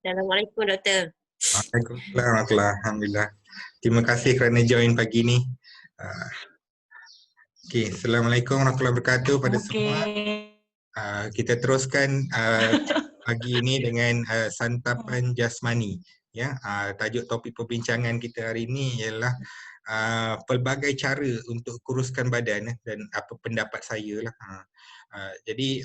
Assalamualaikum doktor. Waalaikumsalam warahmatullahi. Alhamdulillah. Terima kasih kerana join pagi ni. Ah, Okey, Assalamualaikum warahmatullahi wabarakatuh pada semua. Okey. Kita teruskan pagi ini dengan santapan jasmani. Ya, tajuk topik perbincangan kita hari ini ialah pelbagai cara untuk kuruskan badan dan apa pendapat saya lah. Jadi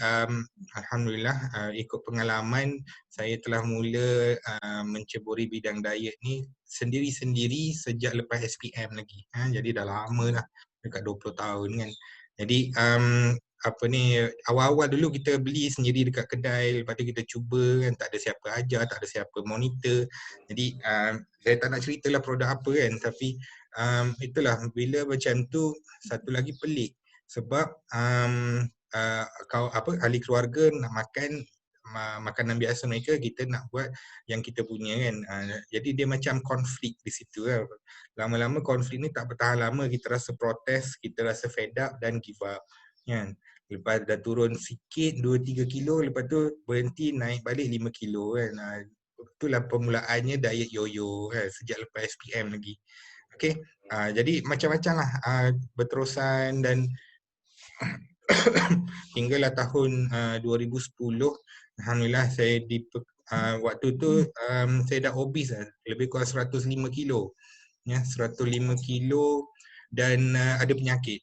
alhamdulillah ikut pengalaman saya telah mula menceburi bidang diet ni sendiri-sendiri sejak lepas SPM lagi. Jadi dah lama lah, dekat 20 tahun kan. Jadi apa ni, awal-awal dulu kita beli sendiri dekat kedai, lepas tu kita cuba kan, tak ada siapa ajar, tak ada siapa monitor. Jadi saya tak nak ceritalah produk apa kan, tapi itulah bila macam tu satu lagi pelik sebab ahli keluarga nak makan makanan biasa mereka, kita nak buat yang kita punya kan. Jadi dia macam konflik di situ lah. Lama-lama konflik ni tak bertahan lama, kita rasa protes, kita rasa fed up dan give up kan. Lepas dah turun sikit 2-3 kilo, lepas tu berhenti naik balik 5 kilo kan. Itulah permulaannya diet yo-yo kan, sejak lepas SPM lagi. Okey, jadi macam-macam lah berterusan dan hinggalah tahun 2010, alhamdulillah saya waktu tu saya dah obese lah, lebih kurang 105 kilo. Ya, 105 kilo dan ada penyakit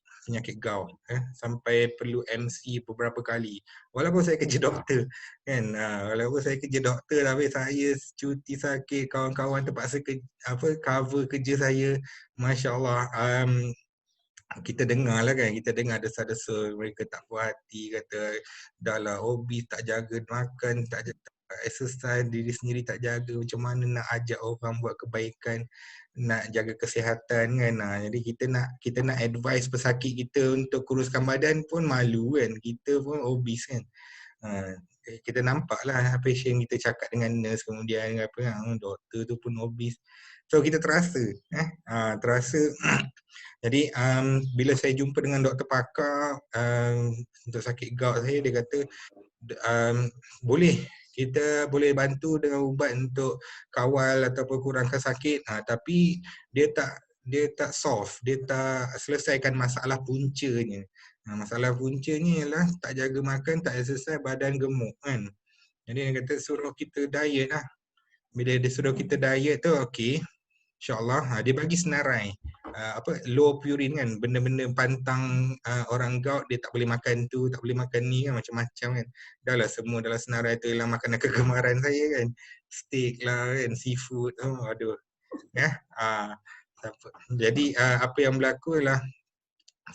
gout, sampai perlu MC beberapa kali. Walaupun saya kerja doktor kan, walaupun saya kerja doktor tapi saya cuti sakit, kawan-kawan terpaksa cover kerja saya. Masya-Allah, kita dengar lah kan, kita dengar desa-desa mereka tak puas hati, kata dah lah obes, tak jaga makan, tak exercise, diri sendiri tak jaga, macam mana nak ajak orang buat kebaikan, nak jaga kesihatan kan. Jadi kita nak advise pesakit kita untuk kuruskan badan pun malu kan, kita pun obes kan. Kita nampak lah patient kita cakap dengan nurse, kemudian apa doktor tu pun obes. So kita terasa terasa jadi bila saya jumpa dengan doktor pakar untuk sakit gout saya, dia kata kita boleh bantu dengan ubat untuk kawal ataupun kurangkan sakit, tapi dia tak solve, dia tak selesaikan masalah puncanya. Masalah puncanya ialah tak jaga makan, tak exercise, badan gemuk kan. Jadi dia kata suruh kita diet lah. Bila dia suruh kita diet tu, okey, InsyaAllah dia bagi senarai low purine kan, benda-benda pantang orang gout, dia tak boleh makan tu, tak boleh makan ni kan, macam-macam kan. Dah lah semua dalam senarai tu ialah makanan kegemaran saya kan, steak lah kan, seafood, aduh ya. Jadi apa yang berlaku ialah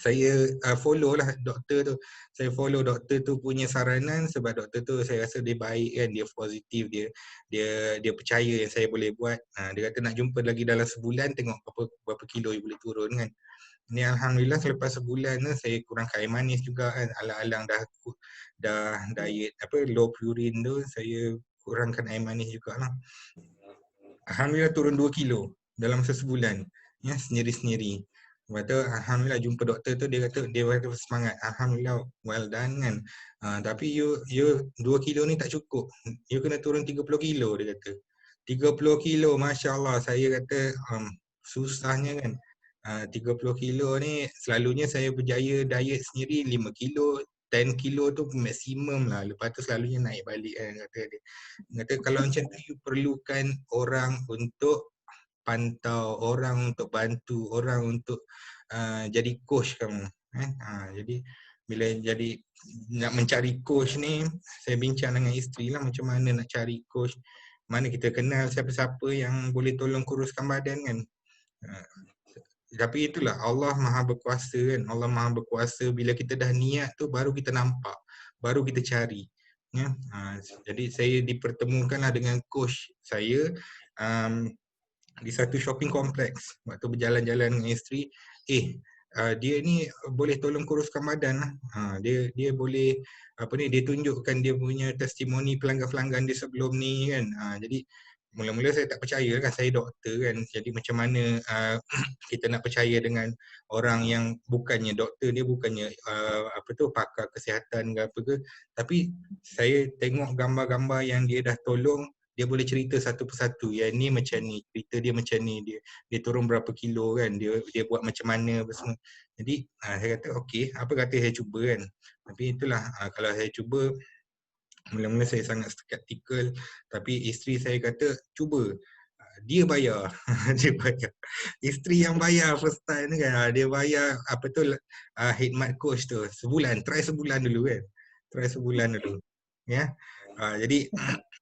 saya follow lah doktor tu. Saya follow doktor tu punya saranan sebab doktor tu saya rasa dia baik kan, dia positif, dia percaya yang saya boleh buat. Dia kata nak jumpa lagi dalam sebulan, tengok berapa kilo you boleh turun kan. Ni alhamdulillah selepas sebulan tu saya kurangkan air manis juga kan, alang-alang dah diet low purine tu, saya kurangkan air manis jugalah. Alhamdulillah turun 2 kilo dalam sebulan ya, sendiri-sendiri. Lepas tu alhamdulillah jumpa doktor tu, dia kata semangat, alhamdulillah well done kan. Tapi you 2 kilo ni tak cukup, you kena turun 30 kilo, dia kata. 30 kilo, masya-Allah, saya kata susahnya kan. 30 kilo ni selalunya saya berjaya diet sendiri 5 kilo, 10 kilo tu maksimum lah. Lepas tu selalunya naik balik kan, kata dia. Kata kalau macam tu you perlukan orang untuk pantau, orang untuk bantu, orang untuk jadi coach kamu. Jadi bila jadi nak mencari coach ni, saya bincang dengan isteri lah macam mana nak cari coach. Mana kita kenal siapa-siapa yang boleh tolong kuruskan badan kan. Tapi itulah Allah Maha Berkuasa kan. Allah Maha Berkuasa, bila kita dah niat tu baru kita nampak, baru kita cari. Ya. Jadi saya dipertemukanlah dengan coach saya di satu shopping kompleks. Waktu berjalan-jalan dengan isteri, dia ni boleh tolong kuruskan badan lah. Dia boleh dia tunjukkan dia punya testimoni pelanggan-pelanggan dia sebelum ni kan. Jadi mula-mula saya tak percaya kan, saya doktor kan. Jadi macam mana kita nak percaya dengan orang yang bukannya doktor, dia bukannya pakar kesihatan ke apa ke. Tapi saya tengok gambar-gambar yang dia dah tolong, dia boleh cerita satu persatu, yang ni macam ni, cerita dia macam ni, dia turun berapa kilo kan, dia buat macam mana apa semua. Jadi saya kata okey, apa kata saya cuba kan. Tapi itulah, kalau saya cuba, mula-mula saya sangat skeptikal, tapi isteri saya kata cuba. Dia bayar. Dia bayar. Isteri yang bayar first time ni kan. Dia bayar apa tu, khidmat coach tu sebulan, try sebulan dulu kan. Try sebulan dulu. Ya. Jadi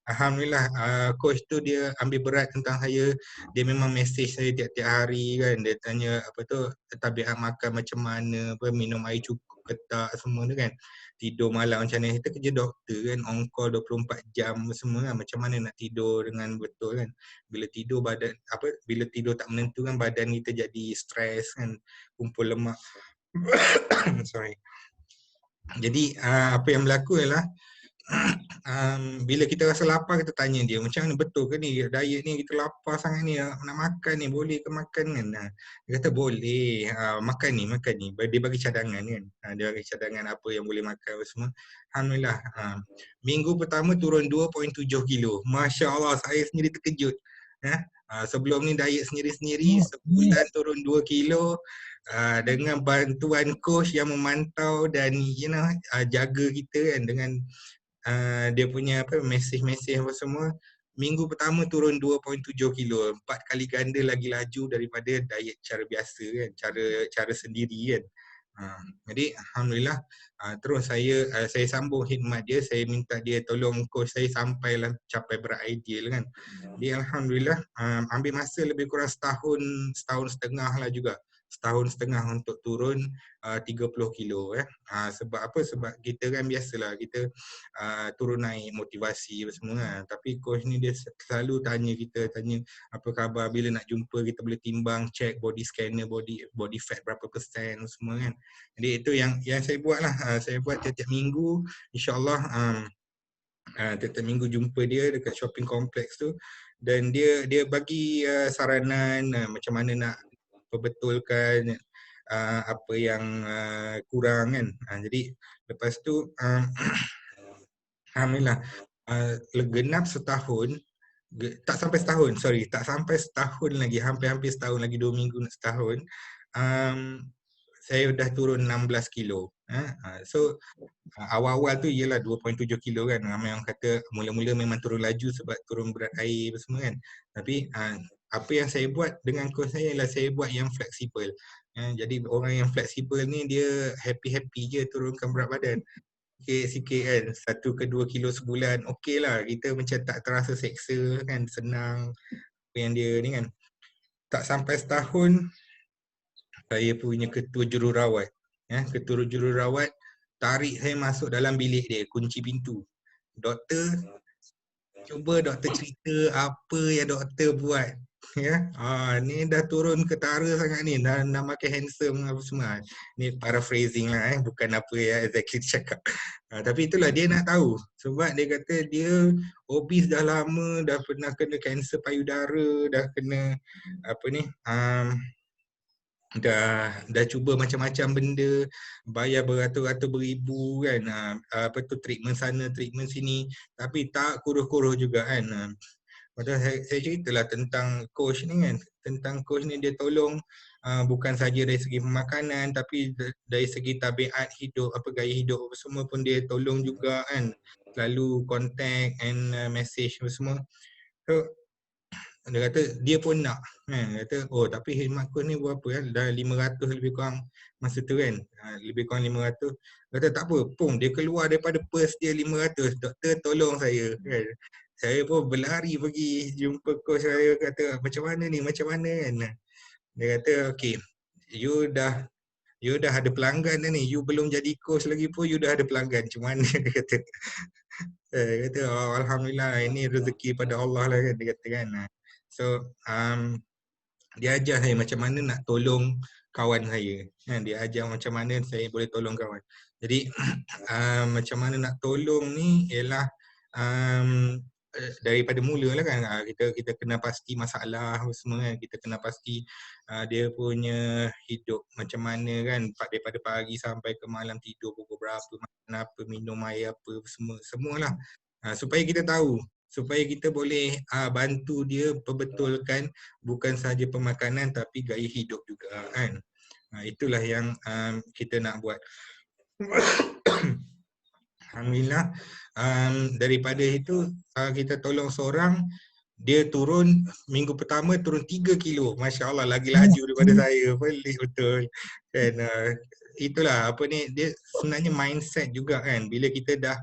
alhamdulillah, coach tu dia ambil berat tentang saya. Dia memang message saya tiap-tiap hari kan. Dia tanya apa tu, tabiat makan macam mana, apa minum air cukup ke tak, semua tu kan. Tidur malam macam mana. Kita kerja doktor kan, on call 24 jam semua kan. Macam mana nak tidur dengan betul kan. Bila tidur badan apa, bila tidur tak menentu kan, badan kita jadi stres kan, kumpul lemak. Sorry. Jadi apa yang berlaku ialah bila kita rasa lapar, kita tanya dia, macam mana betul ke ni diet ni, kita lapar sangat ni, nak makan ni, boleh ke makan kan. Dia kata boleh, makan ni. Dia bagi cadangan kan. Dia bagi cadangan apa yang boleh makan apa semua. Alhamdulillah, minggu pertama turun 2.7 kilo. Masya Allah, saya sendiri terkejut. Sebelum ni diet sendiri-sendiri, sebulan turun 2 kilo. Dengan bantuan coach yang memantau dan jaga kita kan, dengan dia punya apa, mesej-mesej apa semua. Minggu pertama turun 2.7 kilo, 4 kali ganda lagi laju daripada diet cara biasa kan, cara sendiri kan. Jadi alhamdulillah, terus saya sambung khidmat dia. Saya minta dia tolong coach saya sampailah capai berat ideal kan. Jadi alhamdulillah, ambil masa lebih kurang setahun setengah lah juga. Setahun setengah untuk turun 30 kilo. Sebab apa? Sebab kita kan biasalah, kita turun naik motivasi apa semua kan. Tapi coach ni dia selalu tanya kita, apa khabar, bila nak jumpa kita boleh timbang, check body scanner, body fat berapa persen semua kan. Jadi itu yang saya buat lah. Saya buat tiap-tiap minggu, insyaAllah. Tiap-tiap minggu jumpa dia dekat shopping complex tu, dan dia bagi saranan macam mana nak perbetulkan apa yang kurang kan. Jadi lepas tu alhamdulillah, genap setahun, tak sampai setahun, tak sampai setahun lagi, hampir-hampir setahun lagi, 2 minggu nak setahun, saya dah turun 16 kilo. So awal-awal tu ialah 2.7 kilo kan. Ramai orang kata mula-mula memang turun laju sebab turun berat air semua kan. Tapi apa yang saya buat dengan coach saya ialah saya buat yang fleksibel. Jadi orang yang fleksibel ni dia happy-happy je turunkan berat badan. Sikit-sikit kan, 1 ke 2 kilo sebulan, okey lah. Kita macam tak terasa seksa kan, senang apa yang dia ni kan. Tak sampai setahun, saya punya ketua jururawat. Ketua jururawat tarik saya masuk dalam bilik dia, kunci pintu. Doktor, cuba doktor cerita apa yang doktor buat. Ni dah turun ketara sangat ni, dah makin handsome apa semua. Ni paraphrasing lah, bukan apa yang exactly cakap. Tapi itulah dia nak tahu. Sebab dia kata dia obese dah lama, dah pernah kena kanser payudara, dah kena apa ni, dah cuba macam-macam benda, bayar beratus-ratus beribu kan, apa tu, treatment sana, treatment sini, tapi tak kurus-kurus juga kan. Padahal saya ceritalah tentang coach ni kan, tentang coach ni dia tolong bukan saja dari segi pemakanan, tapi dari segi tabiat hidup, apa gaya hidup apa semua pun dia tolong juga kan. Selalu contact and message apa semua. So dia kata dia pun nak kan. Dia kata tapi khidmat coach ni berapa kan, dah 500 lebih kurang masa tu kan, lebih kurang 500. Dia kata tak apa, pum dia keluar daripada purse dia 500, doktor tolong saya kan. Saya pun berlari pergi jumpa coach saya, kata macam mana ni, macam mana kan. Dia kata okey, you dah ada pelanggan dah ni, you belum jadi coach lagi pun you dah ada pelanggan, macam mana. Dia kata alhamdulillah, ini rezeki pada Allah lah kan, dia kata kan. So dia ajar saya macam mana nak tolong kawan saya. Dia ajar macam mana saya boleh tolong kawan. Jadi macam mana nak tolong ni ialah daripada mula lah kan, kita kena pasti masalah semua kan. Kita kena pasti dia punya hidup macam mana kan, daripada pagi sampai ke malam, tidur pukul berapa, makan apa, minum air apa, semualah, supaya kita tahu supaya kita boleh bantu dia perbetulkan bukan sahaja pemakanan tapi gaya hidup juga kan. Itulah yang kita nak buat. Alhamdulillah, daripada itu kita tolong seorang, dia turun minggu pertama turun 3 kilo. Masya Allah, lagi laju daripada saya. Pelik betul. Dan itulah apa ni, dia sebenarnya mindset juga kan. Bila kita dah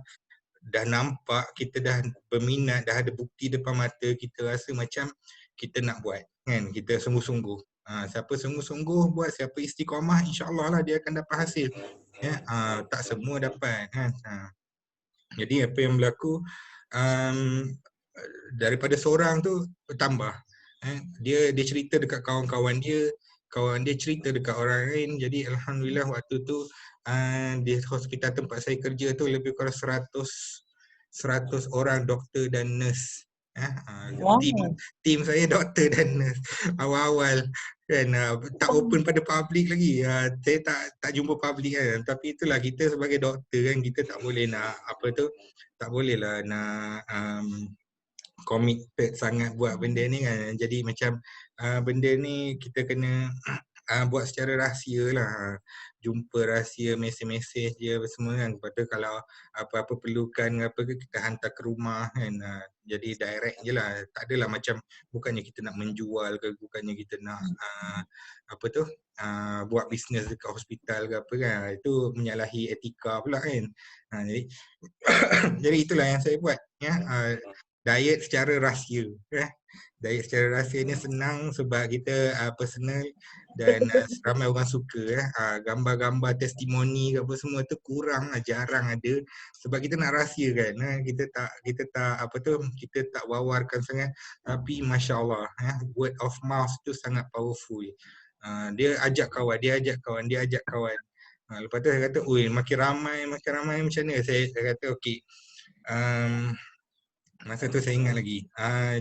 nampak, kita dah berminat, dah ada bukti depan mata, kita rasa macam kita nak buat kan. Kita sungguh-sungguh. Siapa sungguh-sungguh buat, siapa istiqamah, insya-Allah lah dia akan dapat hasil. Ya, tak semua dapat kan. Jadi apa yang berlaku, daripada seorang tu bertambah. Dia cerita dekat kawan-kawan dia, kawan dia cerita dekat orang lain. Jadi alhamdulillah waktu tu di hospital tempat saya kerja tu lebih kurang 100 orang doktor dan nurse. Wow. Tim saya doktor dan nurse awal-awal kan, tak open pada public lagi. Saya tak jumpa public kan, tapi itulah kita sebagai doktor kan, kita tak boleh nak apa tu, tak boleh lah nak committed sangat buat benda ni kan. Jadi macam benda ni kita kena buat secara rahsia lah. Jumpa rahsia, mesej-mesej je semua kan. Lepas tu kalau apa-apa perlukan apa ke, kita hantar ke rumah kan. Jadi direct je lah. Tak adalah macam, bukannya kita nak menjual ke, bukannya kita nak apa tu, buat bisnes dekat hospital ke apa kan. Itu menyalahi etika pula kan. Jadi jadi itulah yang saya buat ya. Diet secara rahsia ya. Diet secara rahsia ni senang sebab kita personal dan ramai orang suka ya. Gambar-gambar testimoni ke apa semua tu kurang, jarang ada sebab kita nak rahsia kan. Kita tak apa tu, kita tak wawarkan sangat, tapi masya-Allah ya, word of mouth tu sangat powerful. Dia ajak kawan, dia ajak kawan. Lepas tu saya kata, "Oi, makin ramai macam mana?" Saya kata, "Okey. Masa tu saya ingat lagi,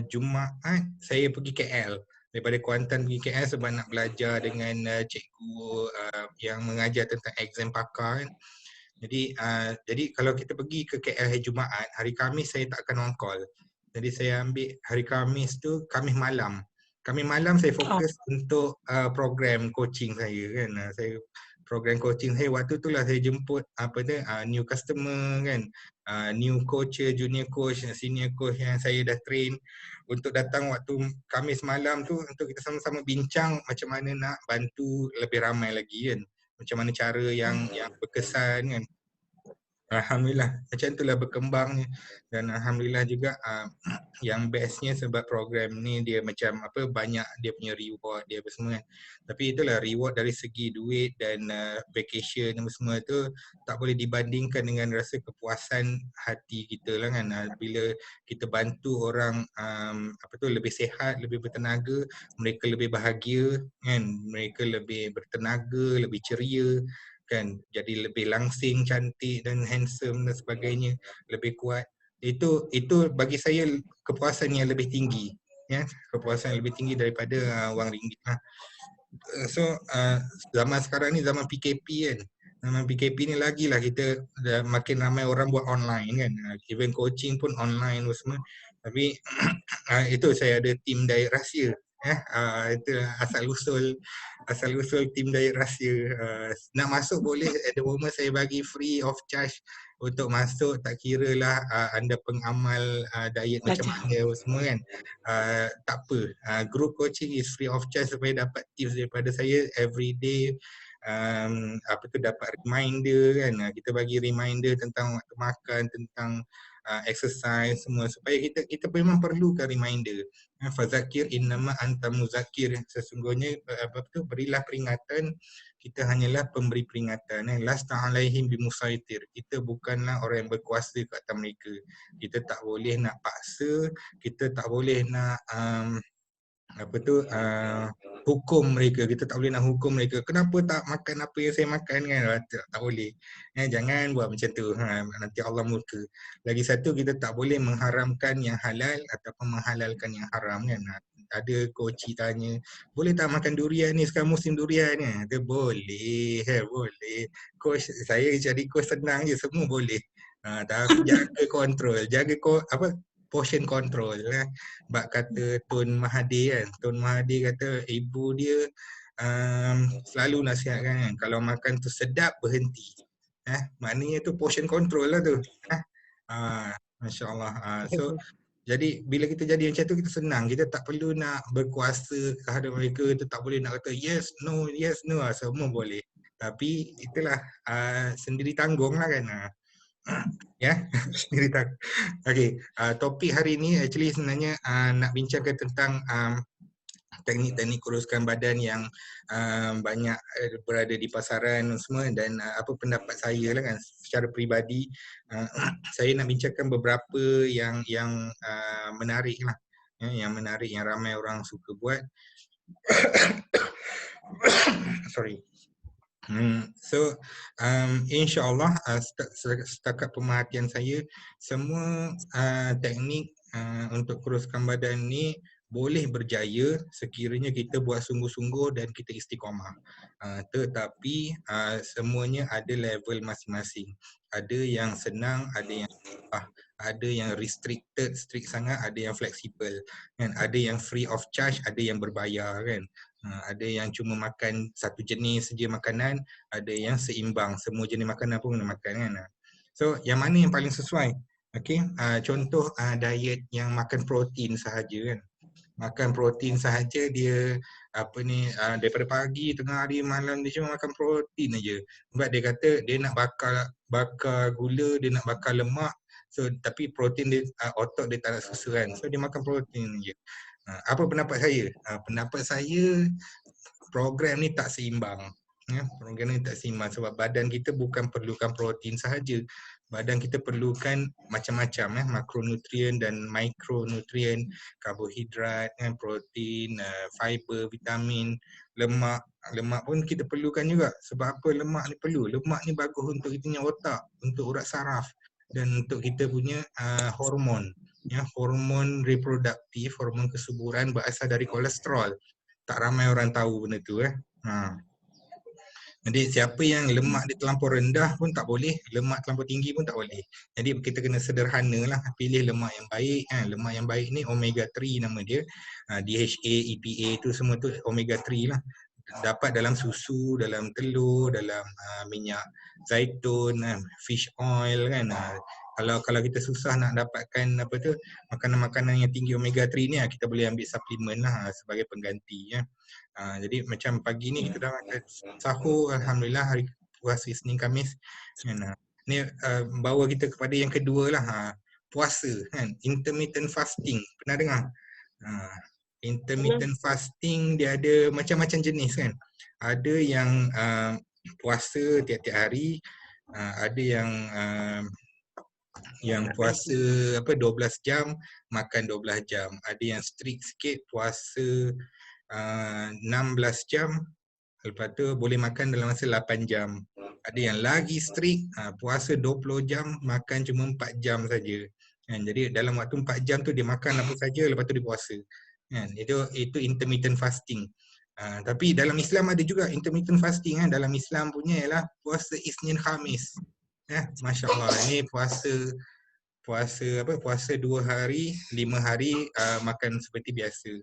Jumaat saya pergi KL. Daripada Kuantan pergi KL sebab nak belajar dengan cikgu yang mengajar tentang exam pakar kan. Jadi kalau kita pergi ke KL hari Jumaat, hari Khamis saya tak akan on call. Jadi saya ambil hari Khamis tu, Khamis malam. Khamis malam saya fokus untuk program coaching saya kan. Saya program coaching saya waktu tu lah saya jemput apa tu, new customer kan. New coach, junior coach, senior coach yang saya dah train untuk datang waktu Khamis malam tu untuk kita sama-sama bincang macam mana nak bantu lebih ramai lagi kan. Macam mana cara yang berkesan kan. Alhamdulillah, macam itulah berkembangnya. Dan alhamdulillah juga yang bestnya sebab program ni dia macam apa, banyak dia punya reward dia apa semua kan. Tapi itulah reward dari segi duit dan vacation dan semua tu tak boleh dibandingkan dengan rasa kepuasan hati kita lah kan. Bila kita bantu orang apa tu lebih sihat, lebih bertenaga, mereka lebih bahagia kan, mereka lebih bertenaga, lebih ceria kan, jadi lebih langsing, cantik dan handsome dan sebagainya, lebih kuat. Itu bagi saya kepuasan yang lebih tinggi ya, kepuasan yang lebih tinggi daripada wang ringgit lah. So zaman sekarang ni zaman PKP kan. Zaman PKP ni lagilah kita dah makin ramai orang buat online kan. Even coaching pun online semua. Tapi itu saya ada tim diet rahsia ya. Itu asal usul tim diet rahsia. Nak masuk boleh, at the moment saya bagi free of charge untuk masuk, tak kira lah anda pengamal diet macam mana semua kan. Tak apa, group coaching is free of charge supaya dapat tips daripada saya every day. Apa tu, dapat reminder kan, kita bagi reminder tentang waktu makan, tentang exercise semua, supaya kita memang perlukan reminder. Fazakir innama anta muzakir, sesungguhnya apa tu, berilah peringatan, kita hanyalah pemberi peringatan. Lasta alaihim bimusaitir, kita bukanlah orang yang berkuasa ke atas mereka. Kita tak boleh nak paksa, kita tak boleh nak apa tu, hukum mereka. Kita tak boleh nak hukum mereka, kenapa tak makan apa yang saya makan kan. Tak boleh. Jangan buat macam tu, nanti Allah murka. Lagi satu, kita tak boleh mengharamkan yang halal ataupun menghalalkan yang haram kan. Ada coach tanya, boleh tak makan durian ni, sekarang musim durian ni? Dia boleh, boleh. Coach saya jadi coach senang je, semua boleh. Tapi jaga kontrol, apa portion control Bak kata Tun Mahathir kan. Tun Mahathir kata ibu dia selalu nasihatkan kan, kalau makan tu sedap berhenti. Maknanya tu portion control lah tu. Masya Allah. So jadi bila kita jadi macam tu kita senang, kita tak perlu nak berkuasa terhadap mereka, kita tak boleh nak kata yes no semua boleh. Tapi itulah sendiri tanggung lah kan. Ya, sendiri tanggung. Okay, topik hari ni actually sebenarnya nak bincangkan tentang teknik-teknik kuruskan badan yang banyak berada di pasaran semua, dan apa pendapat saya lah kan secara peribadi. Saya nak bincangkan beberapa yang menarik lah, yang menarik, yang ramai orang suka buat. Sorry. So insyaAllah setakat pemerhatian saya, semua teknik untuk kuruskan badan ni boleh berjaya sekiranya kita buat sungguh-sungguh dan kita istiqamah. Tetapi semuanya ada level masing-masing. Ada yang senang, ada yang ada yang restricted, strict sangat, ada yang fleksibel kan, ada yang free of charge, ada yang berbayar kan. Ada yang cuma makan satu jenis saja makanan, ada yang seimbang, semua jenis makanan pun kena makan kan. So yang mana yang paling sesuai? Okay, contoh diet yang makan protein sahaja kan. Makan protein sahaja dia daripada pagi, tengah hari, malam dia cuma makan protein aja. Sebab dia kata dia nak bakar gula, dia nak bakar lemak. So tapi protein dia, otot dia tak nak susu kan. So dia makan protein aja. Apa pendapat saya? Pendapat saya program ni tak seimbang. Program ni tak seimbang sebab badan kita bukan perlukan protein sahaja. Badan kita perlukan macam-macam makronutrien dan mikronutrien, karbohidrat, protein, fiber, vitamin, lemak. Lemak pun kita perlukan juga. Sebab apa lemak ni perlu? Lemak ni bagus untuk kita punya otak, untuk urat saraf dan untuk kita punya hormon. Hormon reproduktif, hormon kesuburan berasal dari kolesterol. Tak ramai orang tahu benda tu Jadi siapa yang lemak dia terlampau rendah pun tak boleh, lemak terlampau tinggi pun tak boleh. Jadi kita kena sederhana lah, pilih lemak yang baik. Lemak yang baik ni omega 3 nama dia. DHA, EPA tu semua tu omega 3 lah. Dapat dalam susu, dalam telur, dalam minyak zaitun, fish oil kan. Kalau kita susah nak dapatkan makanan-makanan yang tinggi omega 3 ni, kita boleh ambil suplemen lah sebagai pengganti jadi macam pagi ni kita dah makan sahur, alhamdulillah, hari puasa Isnin Khamis. Ni bawa kita kepada yang kedua lah, puasa kan, intermittent fasting. Pernah dengar? Intermittent fasting dia ada macam-macam jenis kan. Ada yang puasa tiap-tiap hari, ada yang puasa 12 jam, makan 12 jam. Ada yang strict sikit, puasa 16 jam, lepas tu boleh makan dalam masa 8 jam. Ada yang lagi strict, puasa 20 jam, makan cuma 4 jam saja. Jadi dalam waktu 4 jam tu dia makan apa saja, lepas tu dia puasa. Itu intermittent fasting. Tapi dalam Islam ada juga intermittent fasting. Dalam Islam punya ialah puasa Isnin Khamis. Masya Allah, ini puasa 2 hari, 5 hari makan seperti biasa.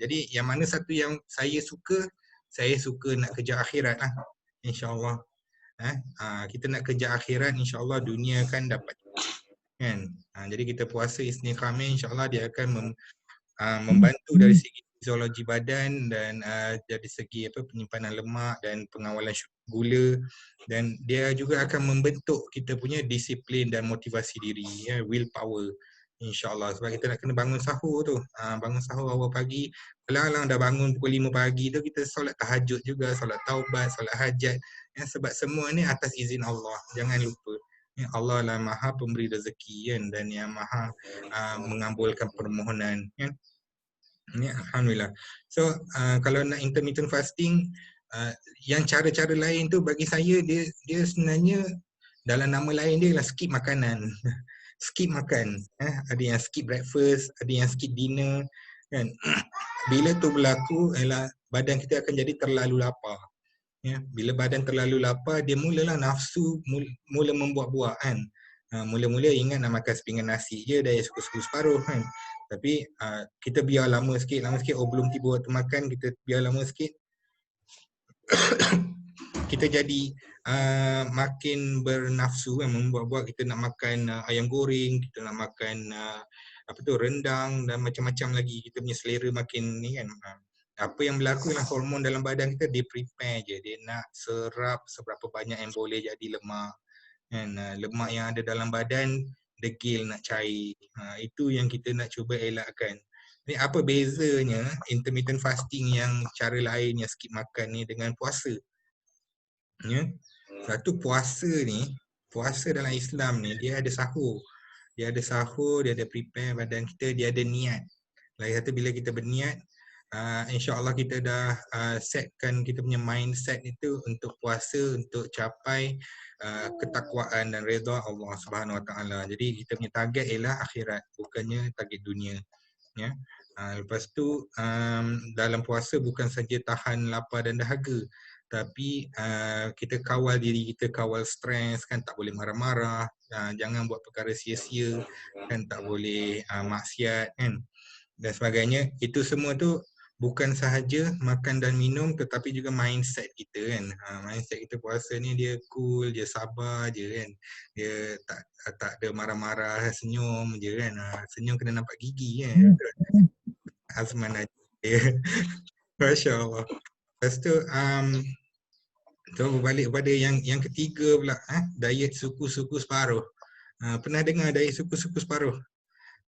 Jadi yang mana satu yang saya suka nak kejar akhirat lah, insyaAllah. Kita nak kejar akhirat, insyaAllah dunia kan dapat kan. Jadi kita puasa Isnin Khamis, insyaAllah dia akan membantu dari segi fisiologi badan dan dari segi penyimpanan lemak dan pengawalan gula, dan dia juga akan membentuk kita punya disiplin dan motivasi diri, willpower, insyaAllah. Sebab kita nak kena bangun sahur tu, bangun sahur awal pagi. Alang-alang dah bangun pukul 5 pagi tu, kita solat tahajud juga, solat taubat, solat hajat, sebab semua ni atas izin Allah. Jangan lupa, Allah lah maha pemberi rezeki kan, dan yang maha mengabulkan permohonan kan. Alhamdulillah. So kalau nak intermittent fasting, yang cara-cara lain tu bagi saya dia sebenarnya dalam nama lain dia ialah skip makanan. Skip makan. Ada yang skip breakfast, ada yang skip dinner kan. Bila tu berlaku ialah badan kita akan jadi terlalu lapar. Bila badan terlalu lapar, dia mulalah nafsu mula membuat-buat kan. Mula-mula ingat nak makan sepinggan nasi je, diet suku-suku separuh kan. Tapi kita biar lama sikit, oh belum tiba waktu makan, kita biar lama sikit, kita jadi makin bernafsu kan, membuat-buat kita nak makan ayam goreng, kita nak makan rendang dan macam-macam lagi. Kita punya selera makin ni kan. Apa yang berlaku dengan hormon dalam badan kita, dia prepare je, dia nak serap seberapa banyak yang boleh jadi lemak kan. Lemak yang ada dalam badan degil nak cair. Itu yang kita nak cuba elakkan. Ni apa bezanya intermittent fasting yang cara lain yang skip makan ni dengan puasa? Ya. Satu, puasa dalam Islam ni dia ada sahur. Dia ada prepare badan kita, dia ada niat. Lagi satu, bila kita berniat, insya-Allah kita dah setkan kita punya mindset itu untuk puasa, untuk capai ketakwaan dan redha Allah Subhanahu Wa Taala. Jadi kita punya target ialah akhirat, bukannya target dunia. Ya. Lepas tu dalam puasa bukan saja tahan lapar dan dahaga, tapi kita kawal diri kita, kawal stres kan, tak boleh marah-marah, jangan buat perkara sia-sia kan, tak boleh maksiat kan dan sebagainya. Itu semua tu bukan sahaja makan dan minum, tetapi juga mindset kita kan. Mindset kita puasa ni dia cool, dia sabar je kan. Dia tak ada marah-marah, senyum je kan. Senyum kena nampak gigi kan. Azman aja. Masya Allah. Lepas tu berbalik kepada yang ketiga pula, diet suku-suku separuh. Pernah dengar diet suku-suku separuh?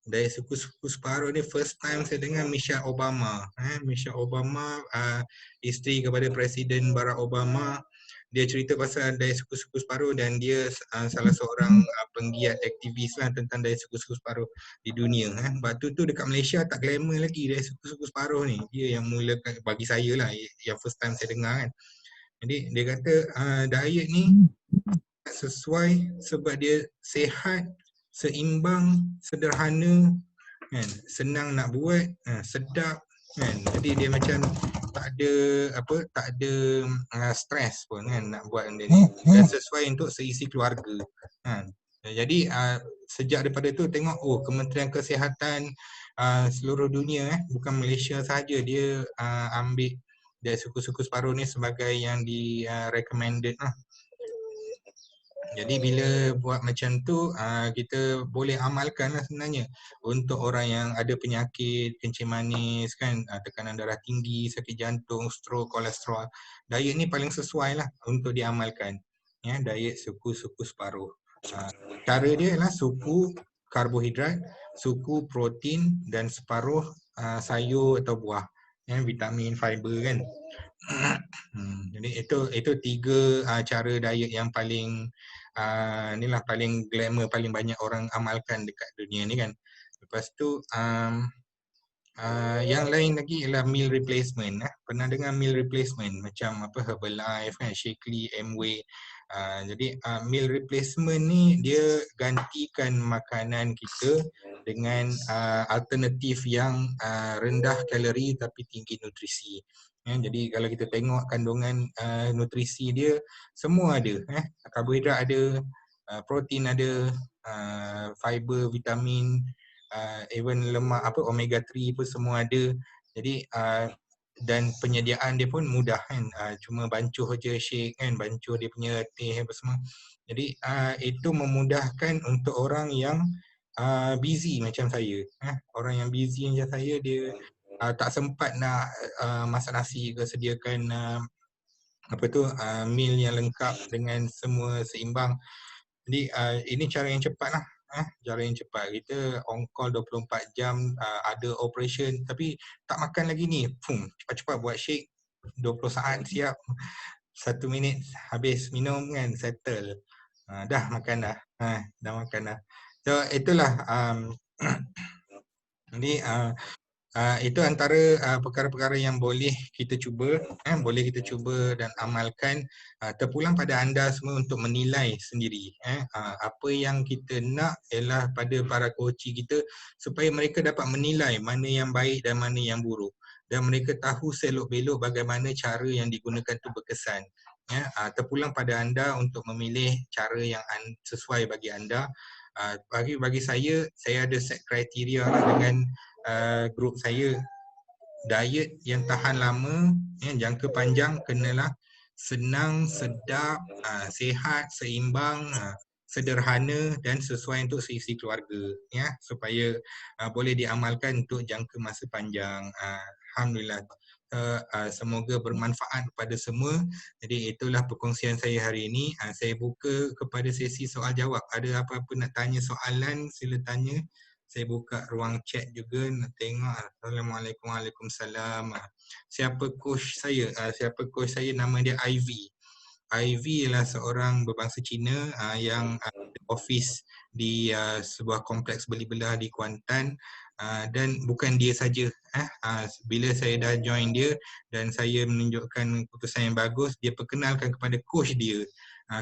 Diet suku-suku separuh ni first time saya dengar Michelle Obama. Michelle Obama, isteri kepada Presiden Barack Obama, dia cerita pasal diet suku-suku separuh dan dia salah seorang penggiat aktivis lah tentang diet suku-suku separuh di dunia. Waktu tu dekat Malaysia tak glamour lagi diet suku-suku separuh ni. Dia yang mulakan, bagi saya lah, yang first time saya dengar kan. Jadi dia kata diet ni sesuai sebab dia sihat, seimbang, sederhana kan, senang nak buat, sedap kan. Jadi dia macam tak ada stres pun kan nak buat benda ni, dan sesuai untuk seisi keluarga kan. Jadi sejak daripada tu tengok, Kementerian Kesihatan seluruh dunia bukan Malaysia sahaja, dia ambil dari suku-suku separuh ni sebagai yang di recommended lah. Jadi bila buat macam tu, kita boleh amalkan lah sebenarnya untuk orang yang ada penyakit kencing manis kan, tekanan darah tinggi, sakit jantung, stroke, kolesterol. Diet ni paling sesuai lah untuk diamalkan. Ya, diet suku-suku separuh. Cara dia adalah suku karbohidrat, suku protein dan separuh sayur atau buah. Ya, vitamin, fiber kan. Jadi itu tiga cara diet yang paling inilah paling glamour, paling banyak orang amalkan dekat dunia ni kan. Lepas tu yang lain lagi ialah meal replacement. Pernah dengar meal replacement macam Herbalife kan, Shakely, Amway. Jadi meal replacement ni dia gantikan makanan kita dengan alternatif yang rendah kalori tapi tinggi nutrisi. Jadi kalau kita tengok kandungan nutrisi dia, semua ada. Karbohidrat ada, protein ada, fiber, vitamin, even lemak omega 3 pun semua ada. Jadi dan penyediaan dia pun mudah kan, cuma bancuh je shake kan, bancuh dia punya teh apa semua. Jadi itu memudahkan untuk orang yang busy macam saya. Orang yang busy macam saya, dia tak sempat nak masak nasi ke, sediakan meal yang lengkap dengan semua seimbang. Jadi ini cara yang cepat lah. Cara yang cepat, kita on call 24 jam, ada operation tapi tak makan lagi ni, cepat-cepat buat shake, 20 saat siap, 1 minit habis minum kan, settle, dah makan dah, dah makan dah. So itulah jadi itu antara perkara-perkara yang boleh kita cuba, dan amalkan. Terpulang pada anda semua untuk menilai sendiri. Apa yang kita nak ialah pada para koci kita supaya mereka dapat menilai mana yang baik dan mana yang buruk, dan mereka tahu selok-belok bagaimana cara yang digunakan tu berkesan. ya. Terpulang pada anda untuk memilih cara yang sesuai bagi anda. Bagi saya ada set kriteria lah dengan grup saya. Diet yang tahan lama, jangka panjang kenalah senang, sedap, sihat, seimbang, sederhana dan sesuai untuk seisi keluarga, ya, supaya boleh diamalkan untuk jangka masa panjang. Alhamdulillah. Semoga bermanfaat kepada semua. Jadi itulah perkongsian saya hari ini. Saya buka kepada sesi soal jawab. Ada apa-apa nak tanya soalan, sila tanya. Saya buka ruang chat juga nak tengok. Assalamualaikum, waalaikumsalam. Siapa coach saya? Siapa coach saya? Nama dia Ivy. Ivy ialah seorang berbangsa Cina yang ada office di sebuah kompleks beli belah di Kuantan. Dan bukan dia saja. Bila saya dah join dia dan saya menunjukkan keputusan yang bagus, dia perkenalkan kepada coach dia.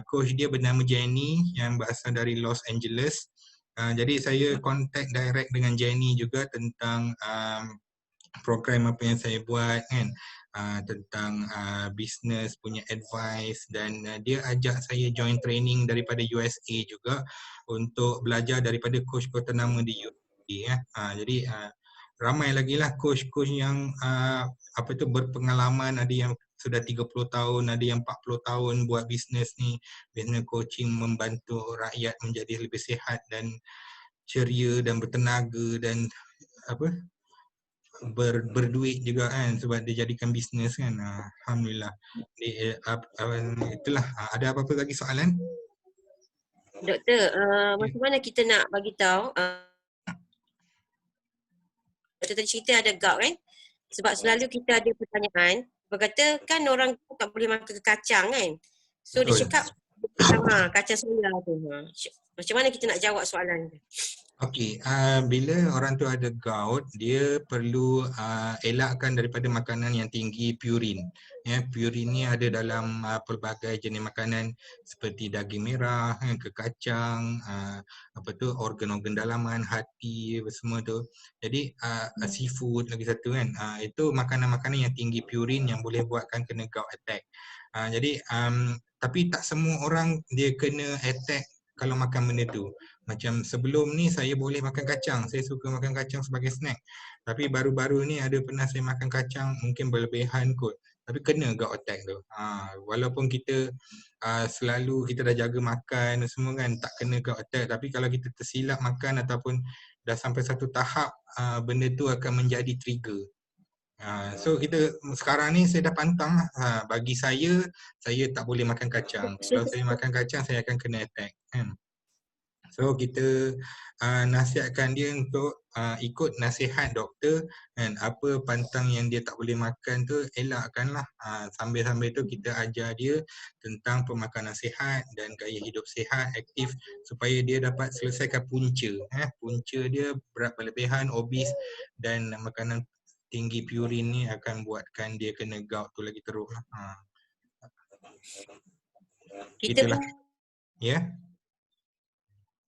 Coach dia bernama Jenny yang berasal dari Los Angeles. Jadi saya contact direct dengan Jenny juga tentang program apa yang saya buat kan, tentang business punya advice, dan dia ajak saya join training daripada USA juga untuk belajar daripada coach ternama di USA. Jadi ramai lagi lah coach-coach yang berpengalaman, ada yang sudah 30 tahun, ada yang 40 tahun buat bisnes ni, business coaching, membantu rakyat menjadi lebih sihat dan ceria dan bertenaga dan berduit juga kan, sebab dia jadikan bisnes kan. Alhamdulillah. Itulah. Ada apa-apa lagi soalan? Doktor, macam mana kita nak bagi tahu doktor tadi cerita ada gout kan? Sebab selalu kita ada pertanyaan, berkata kan orang tak boleh makan kacang kan? So dia cakap kacang soya tu. Macam mana kita nak jawab soalan tu? Okey, bila orang tu ada gout, dia perlu elakkan daripada makanan yang tinggi purin. Ya, purin ni ada dalam pelbagai jenis makanan seperti daging merah, kekacang, organ-organ dalaman, hati, semua tu. Jadi seafood lagi satu kan. Itu makanan-makanan yang tinggi purin yang boleh buatkan kena gout attack. Jadi tapi tak semua orang dia kena attack kalau makan benda tu. Macam sebelum ni saya boleh makan kacang. Saya suka makan kacang sebagai snack. Tapi baru-baru ni ada pernah saya makan kacang mungkin berlebihan kot. Tapi kena gout attack tu. Walaupun kita selalu kita dah jaga makan semua kan, tak kena gout attack. Tapi kalau kita tersilap makan ataupun dah sampai satu tahap, benda tu akan menjadi trigger. So kita sekarang ni saya dah pantang. Bagi saya tak boleh makan kacang. Kalau saya makan kacang saya akan kena attack kan. So kita nasihatkan dia untuk ikut nasihat doktor kan. Apa pantang yang dia tak boleh makan tu elakkanlah. Sambil-sambil tu kita ajar dia tentang pemakanan sihat dan gaya hidup sihat, aktif, supaya dia dapat selesaikan punca. Punca dia berat berlebihan, obes, dan makanan tinggi purin ni akan buatkan dia kena gout tu lagi teruk lah. Itulah. Ya.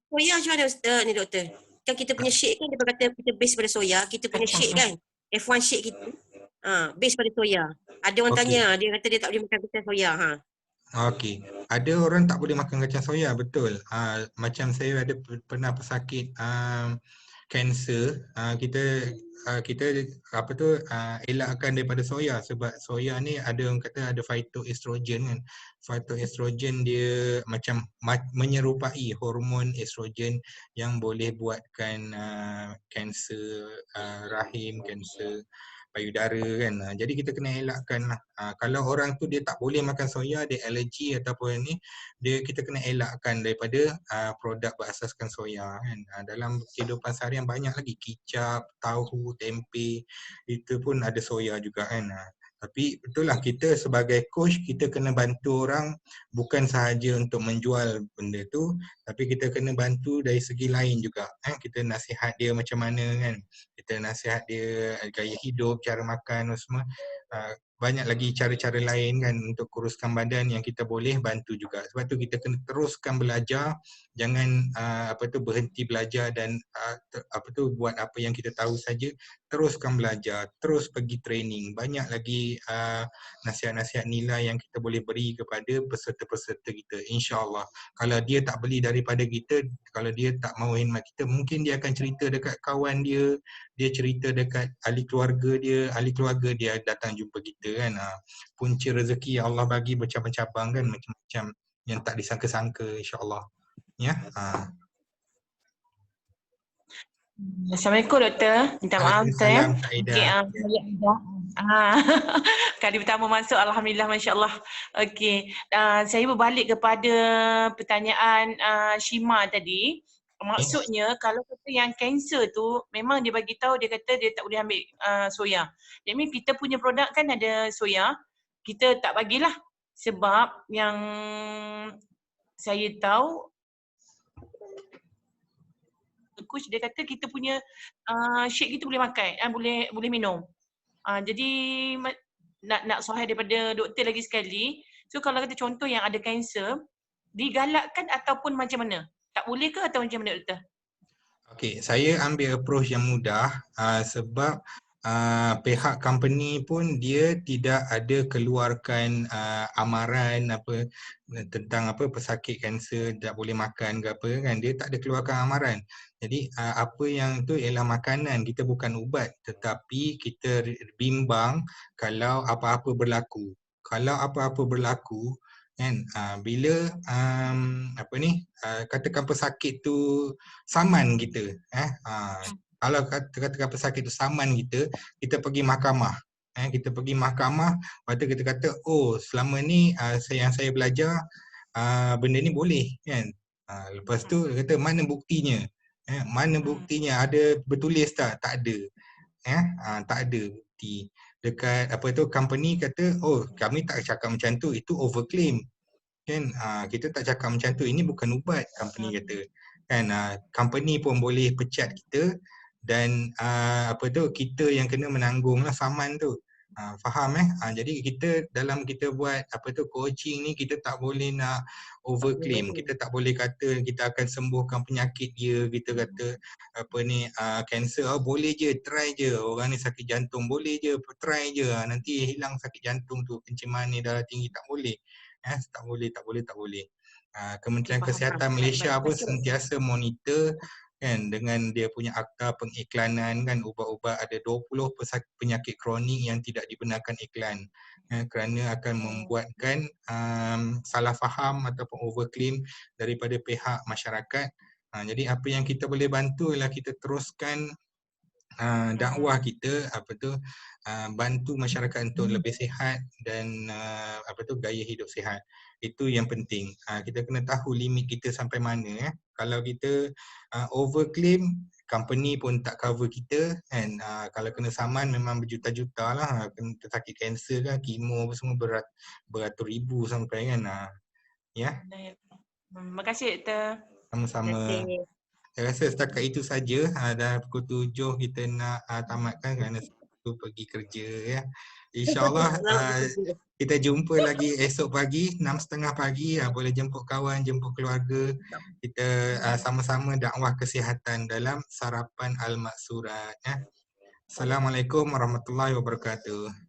Soya macam mana ni doktor? Kan kita punya shake kan dia berkata kita base pada soya, kita punya shake kan. F1 shake kita base pada soya. Ada orang tanya, dia kata dia tak boleh makan kacang soya. Okey. Ada orang tak boleh makan kacang soya, betul. Macam saya ada pernah pesakit kanser, kita elakkan daripada soya sebab soya ni ada orang kata ada phytoestrogen kan. Phytoestrogen dia macam menyerupai hormon estrogen yang boleh buatkan kanser rahim, kanser payudara kan. Jadi kita kena elakkan lah. Kalau orang tu dia tak boleh makan soya, dia alergi ataupun ni, kita kena elakkan daripada produk berasaskan soya kan. Dalam kehidupan seharian banyak lagi, kicap, tahu, tempe, itu pun ada soya juga kan. Tapi betul lah, kita sebagai coach kita kena bantu orang bukan sahaja untuk menjual benda tu, tapi kita kena bantu dari segi lain juga. Kita nasihat dia macam mana kan. Kita nasihat dia gaya hidup, cara makan semua. banyak lagi cara-cara lain kan untuk kuruskan badan yang kita boleh bantu juga. Sebab tu kita kena teruskan belajar, jangan berhenti belajar dan buat apa yang kita tahu saja, teruskan belajar, terus pergi training. Banyak lagi nasihat-nasihat nilai yang kita boleh beri kepada peserta-peserta kita, insya-Allah. Kalau dia tak beli daripada kita, kalau dia tak mau khidmat kita, mungkin dia akan cerita dekat kawan dia, dia cerita dekat ahli keluarga dia datang jumpa kita kan. Punca rezeki yang Allah bagi bercabang-cabang kan, macam-macam yang tak disangka-sangka, insya-Allah. Ya. Assalamualaikum doktor. Minta maaf doktor ya. Waalaikumsalam Kak Aida. Okey, saya kali pertama masuk, alhamdulillah, masya-Allah. Okey, saya berbalik kepada pertanyaan Shima tadi. Maksudnya kalau kata yang kanser tu memang dia bagi tahu, dia kata dia tak boleh ambil soya. That means kita punya produk kan ada soya, kita tak bagilah. Sebab yang saya tahu coach dia kata kita punya shake kita boleh makan, boleh minum. Jadi nak soal daripada doktor lagi sekali. So kalau kata contoh yang ada kanser, digalakkan ataupun macam mana? Tak boleh ke atau macam mana doktor? Okey, saya ambil approach yang mudah sebab pihak company pun dia tidak ada keluarkan amaran tentang pesakit kanser tak boleh makan ke apa kan, dia tak ada keluarkan amaran. Jadi apa yang tu ialah makanan, kita bukan ubat, tetapi kita bimbang kalau apa-apa berlaku. Kalau apa-apa berlaku kan, bila katakan pesakit tu saman kita, kalau katakan pesakit tu saman kita, kita pergi mahkamah. Kita pergi mahkamah, lepas tu kita kata, oh selama ni yang saya belajar benda ni boleh kan. Lepas tu dia kata mana buktinya? Mana buktinya? Ada bertulis tak? Tak ada. Tak ada bukti. Dekat company kata, oh kami tak cakap macam tu, itu overclaim. Kan kita tak cakap macam tu, ini bukan ubat, company kata. Kan company pun boleh pecat kita dan kita yang kena menanggunglah saman tu. Faham jadi kita dalam kita buat coaching ni, kita tak boleh nak overclaim. Kita tak boleh kata kita akan sembuhkan penyakit dia. Kita kata kanser, boleh je, try je. Orang ni sakit jantung, boleh je, try je, nanti hilang sakit jantung tu. Kencing manis, darah tinggi, tak boleh. Tak boleh. Kementerian Kesihatan Malaysia pun sentiasa monitor kan, dengan dia punya akta pengiklanan kan, ubat-ubat ada 20 penyakit kronik yang tidak dibenarkan iklan kerana akan membuatkan salah faham ataupun overclaim daripada pihak masyarakat. Jadi apa yang kita boleh bantu ialah kita teruskan dakwah kita, bantu masyarakat untuk lebih sihat dan gaya hidup sihat. Itu yang penting. Kita kena tahu limit kita sampai mana. Kalau kita overclaim, company pun tak cover kita kan. Kalau kena saman memang berjuta-juta lah. Kena sakit kanser kan, kemo apa semua beratus ribu sampai kan. Ya. Terima kasih doktor. Sama-sama. Saya rasa setakat itu saja. Dah pukul 7 kita nak tamatkan kerana tu pergi kerja ya. InsyaAllah kita jumpa lagi esok pagi 6.30 pagi. Boleh jemput kawan, jemput keluarga. Kita sama-sama dakwah kesihatan dalam Sarapan Al-Maksurat ya. Assalamualaikum warahmatullahi wabarakatuh.